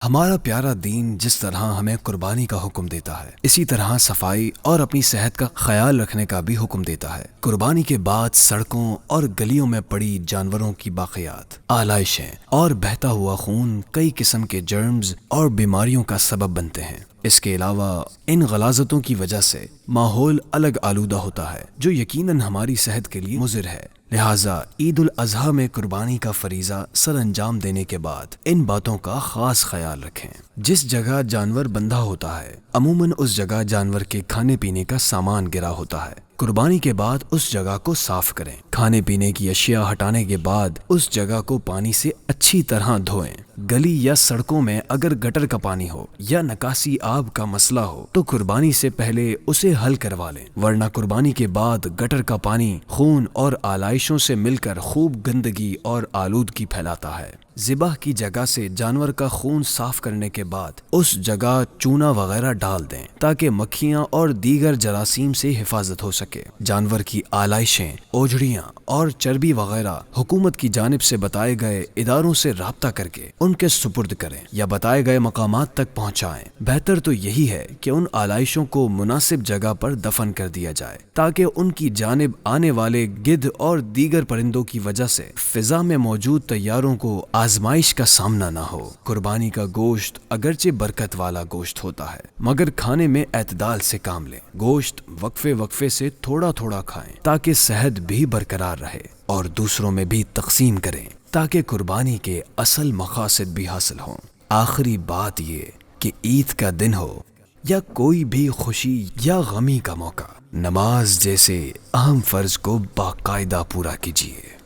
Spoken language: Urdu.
ہمارا پیارا دین جس طرح ہمیں قربانی کا حکم دیتا ہے، اسی طرح صفائی اور اپنی صحت کا خیال رکھنے کا بھی حکم دیتا ہے۔ قربانی کے بعد سڑکوں اور گلیوں میں پڑی جانوروں کی باقیات، آلائشیں اور بہتا ہوا خون کئی قسم کے جرمز اور بیماریوں کا سبب بنتے ہیں۔ اس کے علاوہ ان غلاظتوں کی وجہ سے ماحول الگ آلودہ ہوتا ہے، جو یقیناً ہماری صحت کے لیے مضر ہے۔ لہٰذا عید الاضحیٰ میں قربانی کا فریضہ سر انجام دینے کے بعد ان باتوں کا خاص خیال رکھیں۔ جس جگہ جانور بندھا ہوتا ہے، عموماً اس جگہ جانور کے کھانے پینے کا سامان گرا ہوتا ہے۔ قربانی کے بعد اس جگہ کو صاف کریں۔ کھانے پینے کی اشیاء ہٹانے کے بعد اس جگہ کو پانی سے اچھی طرح دھوئیں۔ گلی یا سڑکوں میں اگر گٹر کا پانی ہو یا نکاسی آب کا مسئلہ ہو تو قربانی سے پہلے اسے حل کروا لیں، ورنہ قربانی کے بعد گٹر کا پانی خون اور آلائشوں سے مل کر خوب گندگی اور آلودگی پھیلاتا ہے۔ ذبح کی جگہ سے جانور کا خون صاف کرنے کے بعد اس جگہ چونا وغیرہ ڈال دیں تاکہ مکھیاں اور دیگر جراثیم سے حفاظت ہو سکے۔ جانور کی آلائشیں، اوجڑیاں اور چربی وغیرہ حکومت کی جانب سے بتائے گئے اداروں سے رابطہ کر کے ان کے سپرد کریں یا بتائے گئے مقامات تک پہنچائیں۔ بہتر تو یہی ہے کہ ان آلائشوں کو مناسب جگہ پر دفن کر دیا جائے تاکہ ان کی جانب آنے والے گدھ اور دیگر پرندوں کی وجہ سے فضا میں موجود طیاروں کو آزمائش کا سامنا نہ ہو۔ قربانی کا گوشت اگرچہ برکت والا گوشت ہوتا ہے، مگر کھانے میں اعتدال سے کام لیں۔ گوشت وقفے سے تھوڑا تھوڑا کھائیں تاکہ صحت بھی برقرار رہے، اور دوسروں میں بھی تقسیم کریں تاکہ قربانی کے اصل مقاصد بھی حاصل ہوں۔ آخری بات یہ کہ عید کا دن ہو یا کوئی بھی خوشی یا غمی کا موقع، نماز جیسے اہم فرض کو باقاعدہ پورا کیجیے۔